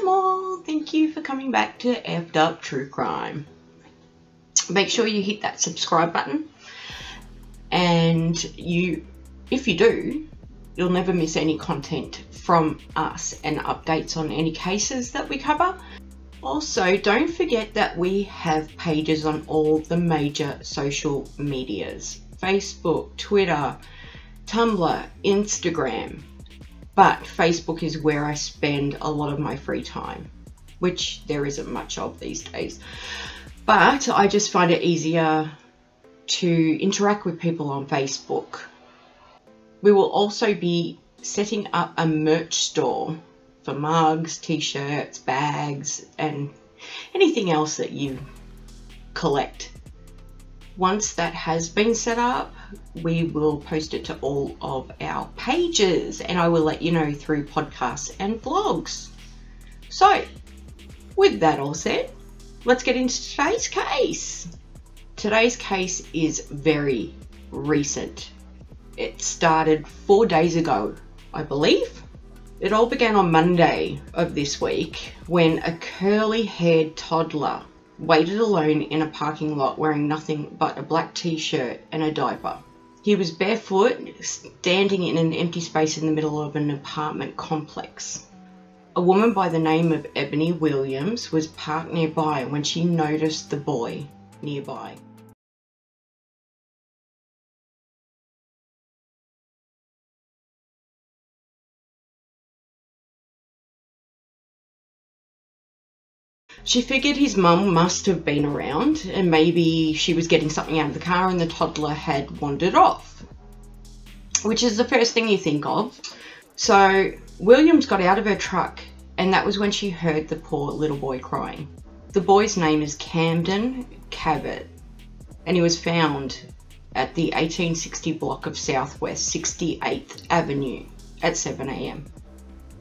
Welcome all. Thank you for coming back to Effed Up True Crime. Make sure you hit that subscribe button, and if you do, you'll never miss any content from us and updates on any cases that we cover. Also, don't forget that we have pages on all the major social medias: Facebook, Twitter, Tumblr, Instagram. But Facebook is where I spend a lot of my free time, which there isn't much of these days. But I just find it easier to interact with people on Facebook. We will also be setting up a merch store for mugs, t-shirts, bags, and anything else that you collect. Once that has been set up, we will post it to all of our pages, and I will let you know through podcasts and vlogs. So, with that all said, let's get into today's case. Today's case is very recent. It started 4 days ago, I believe. It all began on Monday of this week when a curly-haired toddler waited alone in a parking lot wearing nothing but a black t-shirt and a diaper. He was barefoot, standing in an empty space in the middle of an apartment complex. A woman by the name of Ebony Williams was parked nearby when she noticed the boy nearby. She figured his mum must have been around, and maybe she was getting something out of the car and the toddler had wandered off, which is the first thing you think of. So Williams got out of her truck, and that was when she heard the poor little boy crying. The boy's name is Kamdyn Cavett, and he was found at the 1860 block of Southwest 68th Avenue at 7 a.m.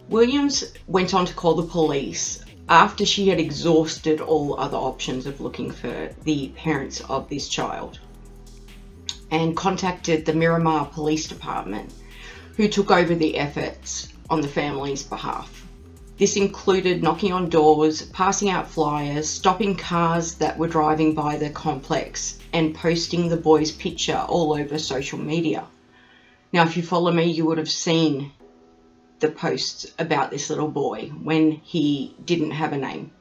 Williams went on to call the police after she had exhausted all other options of looking for the parents of this child, and contacted the Mirama Police Department, who took over the efforts on the family's behalf. This included knocking on doors, passing out flyers, stopping cars that were driving by the complex, and posting the boy's picture all over social media. Now, if you follow me, you would have seen the posts about this little boy when he didn't have a name.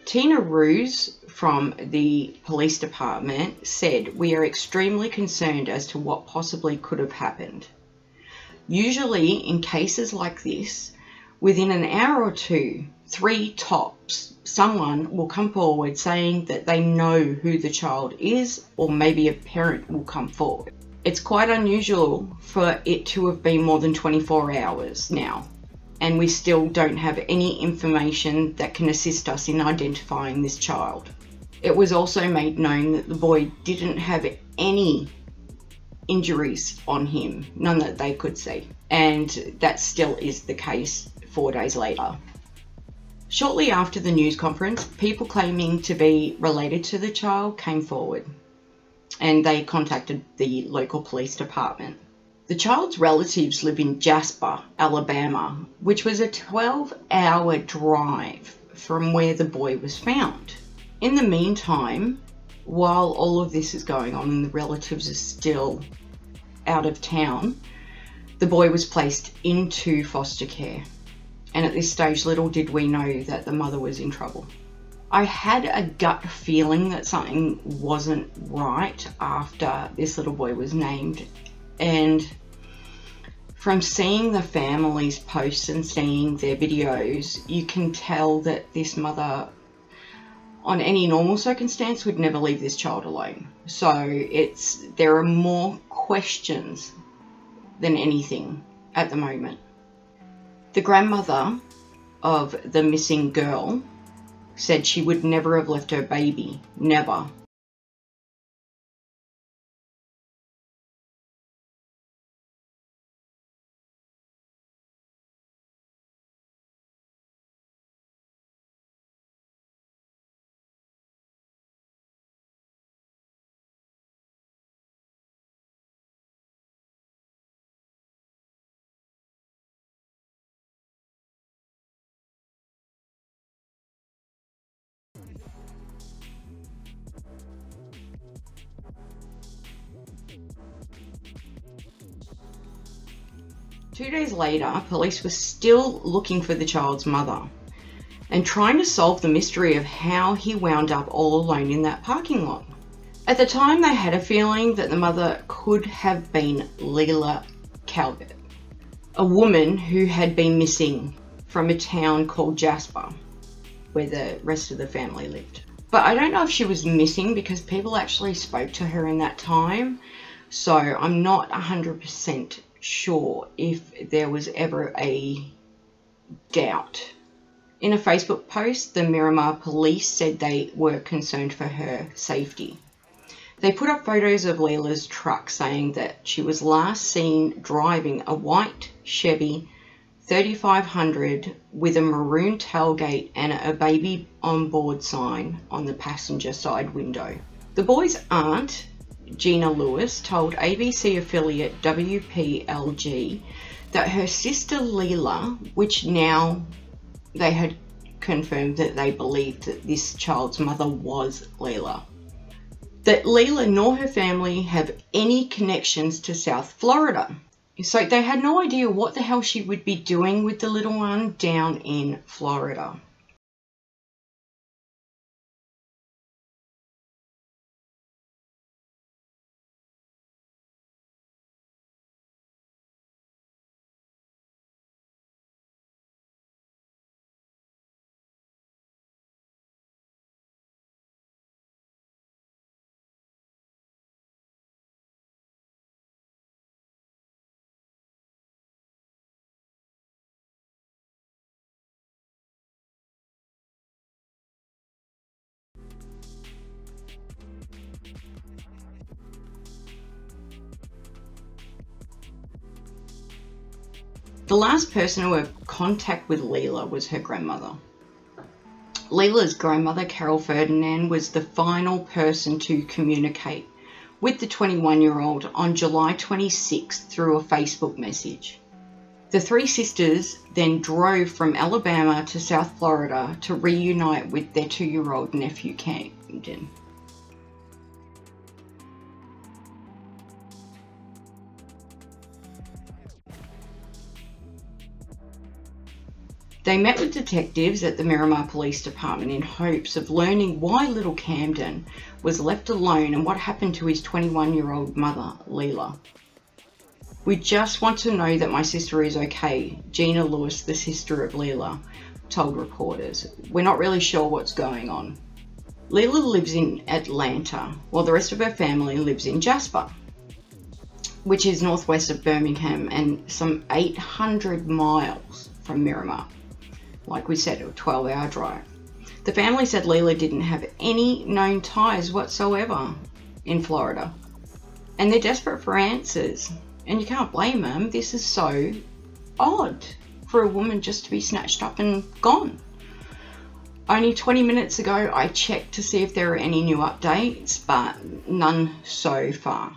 Tina Ruse from the police department said, "We are extremely concerned as to what possibly could have happened. Usually in cases like this, within an hour or two, 3 tops, someone will come forward saying that they know who the child is, or maybe a parent will come forward. It's quite unusual for it to have been more than 24 hours now, and we still don't have any information that can assist us in identifying this child." It was also made known that the boy didn't have any injuries on him, none that they could see, and that still is the case 4 days later. Shortly after the news conference, people claiming to be related to the child came forward, and they contacted the local police department. The child's relatives live in Jasper, Alabama, which was a 12-hour drive from where the boy was found. In the meantime, while all of this is going on and the relatives are still out of town, the boy was placed into foster care. And at this stage, little did we know that the mother was in trouble. I had a gut feeling that something wasn't right after this little boy was named, and from seeing the family's posts and seeing their videos, you can tell that this mother, on any normal circumstance, would never leave this child alone. So there are more questions than anything at the moment. The grandmother of the missing girl said she would never have left her baby, never. 2 days later, police were still looking for the child's mother and trying to solve the mystery of how he wound up all alone in that parking lot. At the time, they had a feeling that the mother could have been Leila Cavett, a woman who had been missing from a town called Jasper, where the rest of the family lived. But I don't know if she was missing because people actually spoke to her in that time, so I'm not 100% sure if there was ever a doubt. In a Facebook post, the Mirama police said they were concerned for her safety. They put up photos of Leila's truck saying that she was last seen driving a white Chevy 3500 with a maroon tailgate and a baby on board sign on the passenger side window. The boy's aunt, Gina Lewis, told ABC affiliate WPLG that her sister Leila, which now they had confirmed that they believed that this child's mother was Leila, that Leila nor her family have any connections to South Florida. So they had no idea what the hell she would be doing with the little one down in Florida. The last person to have contact with Leila was her grandmother. Leila's grandmother, Carol Ferdinand, was the final person to communicate with the 21-year-old on July 26th through a Facebook message. The three sisters then drove from Alabama to South Florida to reunite with their 2-year-old nephew, Kamdyn. They met with detectives at the Mirama Police Department in hopes of learning why little Kamdyn was left alone and what happened to his 21-year-old mother, Leila. "We just want to know that my sister is okay," Gina Lewis, the sister of Leila, told reporters. "We're not really sure what's going on." Leila lives in Atlanta, while the rest of her family lives in Jasper, which is northwest of Birmingham and some 800 miles from Mirama. Like we said, a 12-hour drive. The family said Leila didn't have any known ties whatsoever in Florida, and they're desperate for answers. And you can't blame them. This is so odd for a woman just to be snatched up and gone. Only 20 minutes ago, I checked to see if there are any new updates, but none so far.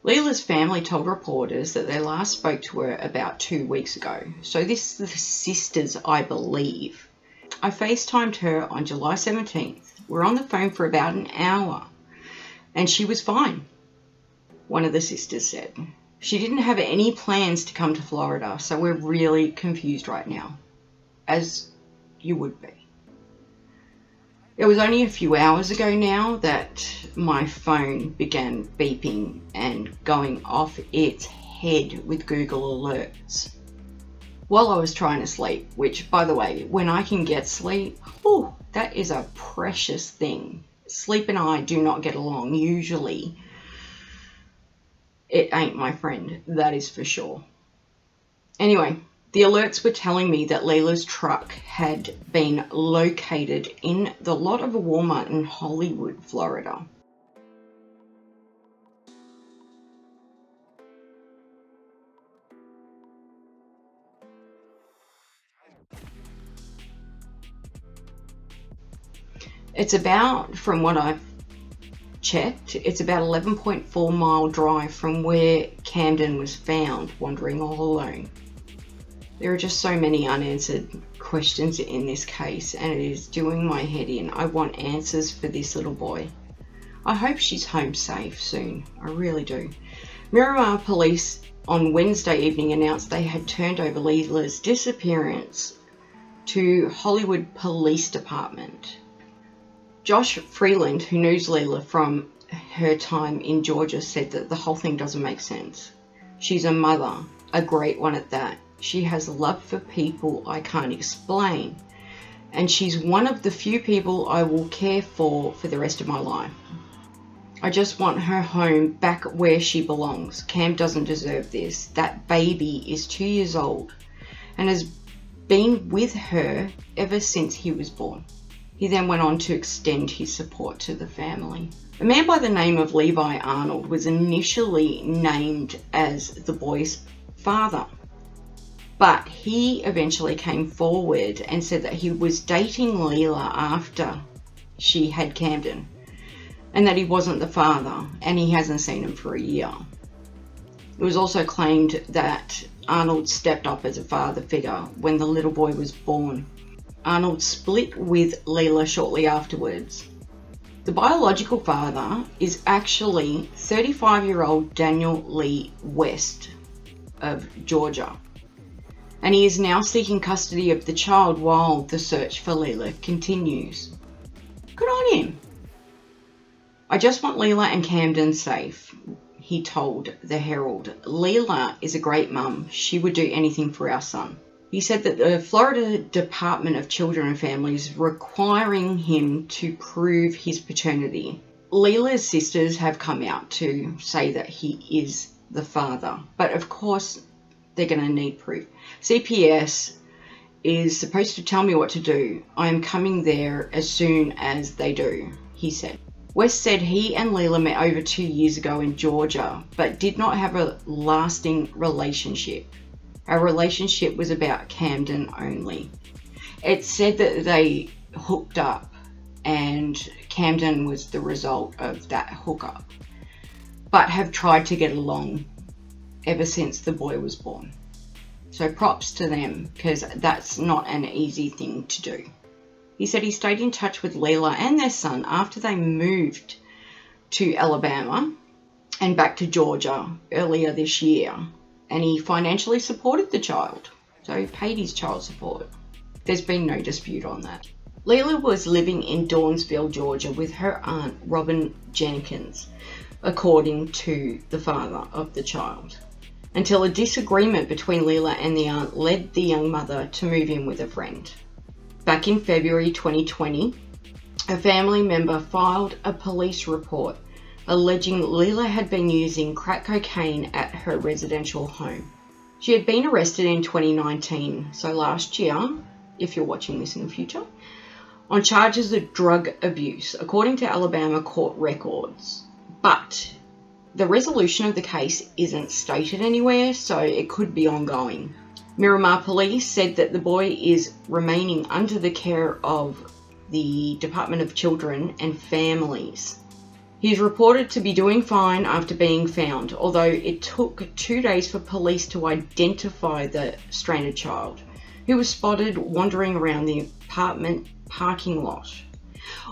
Leila's family told reporters that they last spoke to her about 2 weeks ago. So this is the sisters, I believe. I FaceTimed her on July 17th. We're on the phone for about an hour, and she was fine, one of the sisters said. She didn't have any plans to come to Florida, so we're really confused right now, as you would be. It was only a few hours ago now that my phone began beeping and going off its head with Google alerts while I was trying to sleep, which, by the way, when I can get sleep, whew, that is a precious thing. Sleep and I do not get along. Usually, it ain't my friend, that is for sure. Anyway, the alerts were telling me that Leila's truck had been located in the lot of a Walmart in Hollywood, Florida. It's about, from what I've checked, it's about 11.4 mile drive from where Kamdyn was found, wandering all alone. There are just so many unanswered questions in this case, and it is doing my head in. I want answers for this little boy. I hope she's home safe soon. I really do. Mirama police on Wednesday evening announced they had turned over Leila's disappearance to Hollywood Police Department. Josh Freeland, who knows Leila from her time in Georgia, said that the whole thing doesn't make sense. She's a mother, a great one at that. She has love for people I can't explain. And she's one of the few people I will care for the rest of my life. I just want her home back where she belongs. Cam doesn't deserve this. That baby is 2 years old and has been with her ever since he was born. He then went on to extend his support to the family. A man by the name of Levi Arnold was initially named as the boy's father, but he eventually came forward and said that he was dating Leila after she had Kamdyn, and that he wasn't the father, and he hasn't seen him for a year. It was also claimed that Arnold stepped up as a father figure when the little boy was born. Arnold split with Leila shortly afterwards. The biological father is actually 35-year-old Daniel Lee West of Georgia, and he is now seeking custody of the child while the search for Leila continues. Good on him. I just want Leila and Kamdyn safe, he told the Herald. Leila is a great mum. She would do anything for our son. He said that the Florida Department of Children and Families is requiring him to prove his paternity. Leila's sisters have come out to say that he is the father, but of course they're going to need proof. CPS is supposed to tell me what to do. I am coming there as soon as they do, he said. West said he and Leila met over 2 years ago in Georgia, but did not have a lasting relationship. Our relationship was about Kamdyn only. It said that they hooked up, and Kamdyn was the result of that hookup, but have tried to get along ever since the boy was born. So props to them, because that's not an easy thing to do. He said he stayed in touch with Leila and their son after they moved to Alabama and back to Georgia earlier this year, and he financially supported the child, so he paid his child support. There's been no dispute on that. Leila was living in Dawnsville, Georgia with her aunt Robin Jenkins, according to the father of the child, until a disagreement between Leila and the aunt led the young mother to move in with a friend. Back in February 2020, a family member filed a police report alleging Leila had been using crack cocaine at her residential home. She had been arrested in 2019, so last year, if you're watching this in the future, on charges of drug abuse, according to Alabama court records. But the resolution of the case isn't stated anywhere, so it could be ongoing. Mirama police said that the boy is remaining under the care of the Department of Children and Families. He is reported to be doing fine after being found, although it took 2 days for police to identify the stranded child, who was spotted wandering around the apartment parking lot,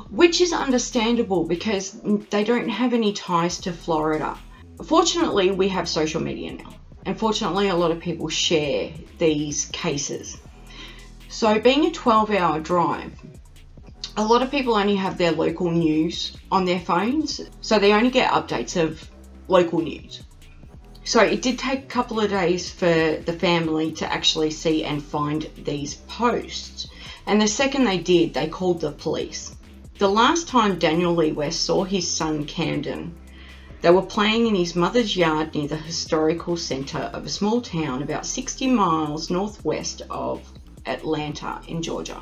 which is understandable because they don't have any ties to Florida. Fortunately, we have social media now. And fortunately, a lot of people share these cases. So being a 12-hour drive, a lot of people only have their local news on their phones. So they only get updates of local news. So it did take a couple of days for the family to actually see and find these posts. And the second they did, they called the police. The last time Daniel Lee West saw his son Kamdyn, they were playing in his mother's yard near the historical centre of a small town about 60 miles northwest of Atlanta in Georgia.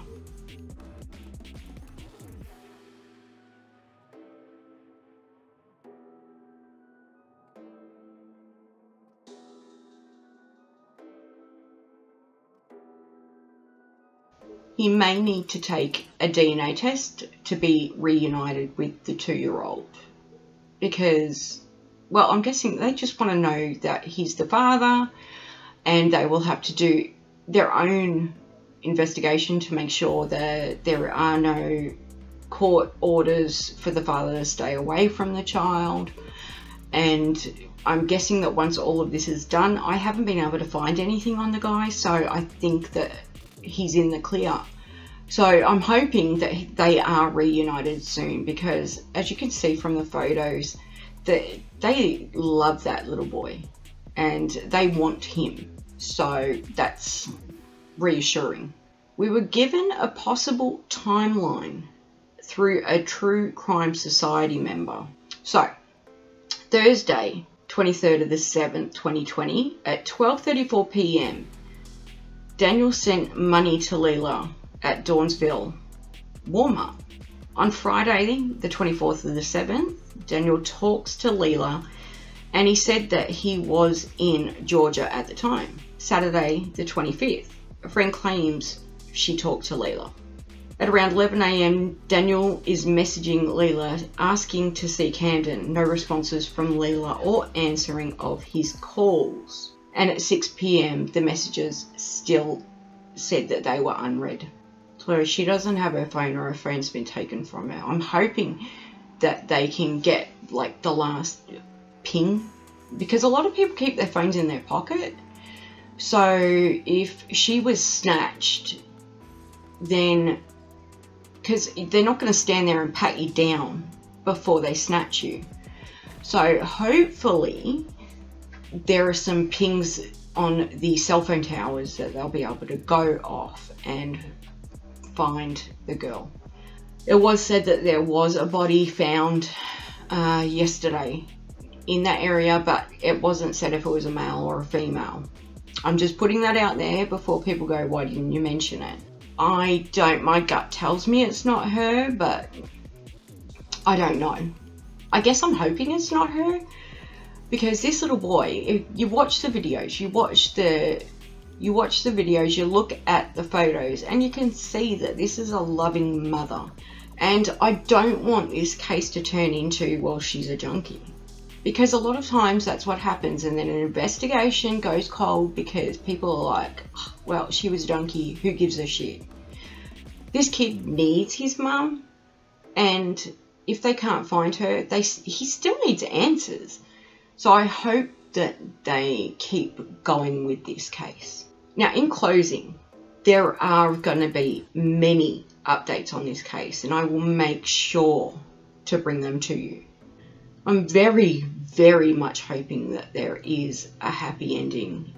He may need to take a DNA test to be reunited with the 2-year-old. Because, well, I'm guessing they just want to know that he's the father, and they will have to do their own investigation to make sure that there are no court orders for the father to stay away from the child, and I'm guessing that once all of this is done, I haven't been able to find anything on the guy, so I think that he's in the clear. So I'm hoping that they are reunited soon, because as you can see from the photos, that they love that little boy and they want him. So that's reassuring. We were given a possible timeline through a True Crime Society member. So Thursday, 23rd of the 7th, 2020 at 12:34 p.m. Daniel sent money to Leila at Dawnsville Walmart. On Friday, the 24th of the 7th, Daniel talks to Leila and he said that he was in Georgia at the time. Saturday, the 25th, a friend claims she talked to Leila. At around 11 a.m, Daniel is messaging Leila asking to see Kamdyn. No responses from Leila or answering of his calls. And at 6 p.m, the messages still said that they were unread. So she doesn't have her phone, or her phone's been taken from her. I'm hoping that they can get like the last ping, because a lot of people keep their phones in their pocket. So if she was snatched, then, because they're not going to stand there and pat you down before they snatch you. So hopefully there are some pings on the cell phone towers that they'll be able to go off and find the girl. It was said that there was a body found yesterday in that area, but it wasn't said if it was a male or a female. I'm just putting that out there before people go, why didn't you mention it? My gut tells me it's not her, but I don't know. I guess I'm hoping it's not her, because this little boy, if you watch the videos, you watch the videos, you look at the photos, and you can see that this is a loving mother. And I don't want this case to turn into, well, she's a junkie. Because a lot of times that's what happens, and then an investigation goes cold because people are like, well, she was a junkie, who gives a shit? This kid needs his mum, and if they can't find her, he still needs answers. So I hope that they keep going with this case. Now, in closing, there are going to be many updates on this case, and I will make sure to bring them to you. I'm very, very much hoping that there is a happy ending.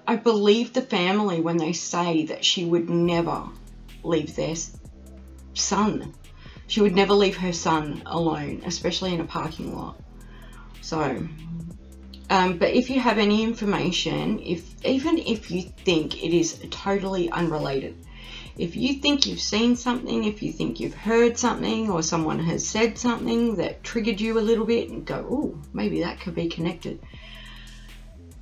I believe the family when they say that she would never leave their son. She would never leave her son alone, especially in a parking lot. So, but if you have any information, even if you think it is totally unrelated, if you think you've seen something, if you think you've heard something, or someone has said something that triggered you a little bit and go, oh, maybe that could be connected.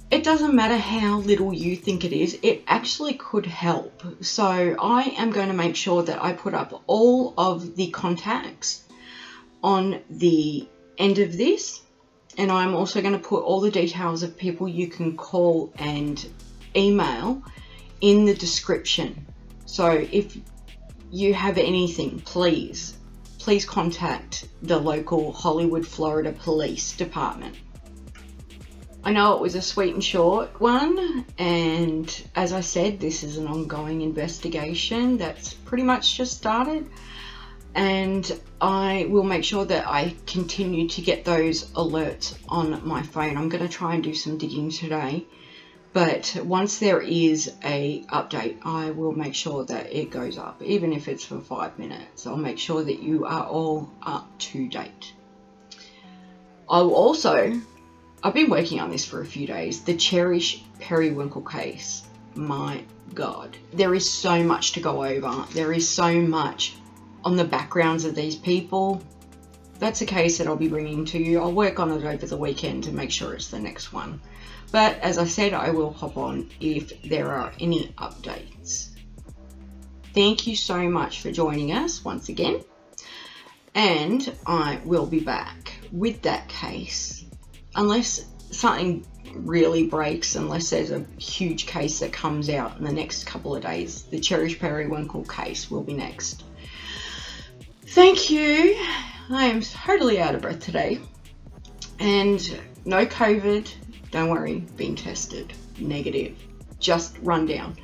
It doesn't matter how little you think it is, it actually could help. So I am going to make sure that I put up all of the contacts on the end of this. And I'm also going to put all the details of people you can call and email in the description. So if you have anything, please contact the local Hollywood, Florida Police Department. I know it was a sweet and short one, and as I said, this is an ongoing investigation that's pretty much just started, and I will make sure that I continue to get those alerts on my phone. I'm going to try and do some digging today. But once there is a update, I will make sure that it goes up, even if it's for 5 minutes. I'll make sure that you are all up to date. I've been working on this for a few days, the Cherish Periwinkle case. My God, there is so much to go over. There is so much on the backgrounds of these people. That's a case that I'll be bringing to you. I'll work on it over the weekend to make sure it's the next one. But as I said, I will hop on if there are any updates. Thank you so much for joining us once again. And I will be back with that case. Unless something really breaks, unless there's a huge case that comes out in the next couple of days, the Cherish Periwinkle case will be next. Thank you. I am totally out of breath today. And no COVID. Don't worry, being tested, negative, just run down.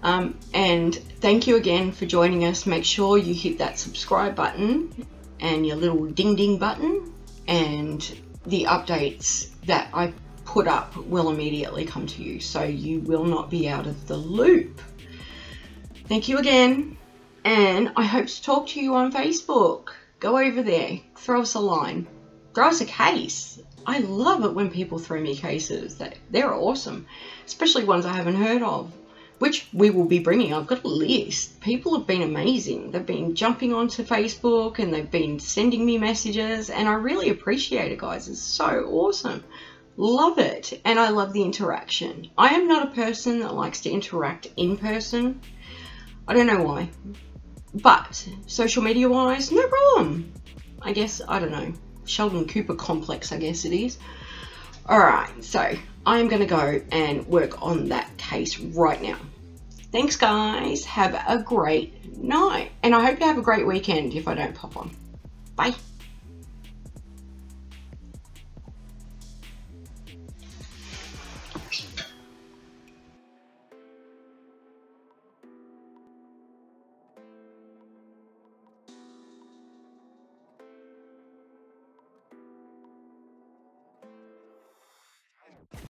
And thank you again for joining us. Make sure you hit that subscribe button and your little ding ding button, and the updates that I put up will immediately come to you, so you will not be out of the loop. Thank you again, and I hope to talk to you on Facebook. Go over there, throw us a line, throw us a case. I love it when people throw me cases. They're awesome, especially ones I haven't heard of, which we will be bringing. I've got a list. People have been amazing. They've been jumping onto Facebook and they've been sending me messages, and I really appreciate it, guys. It's so awesome. Love it. And I love the interaction. I am not a person that likes to interact in person. I don't know why, but social media wise, no problem. I guess, I don't know, Sheldon Cooper complex, I guess it is. Alright, so I'm going to go and work on that case right now. Thanks, guys. Have a great night. And I hope you have a great weekend if I don't pop on. Bye.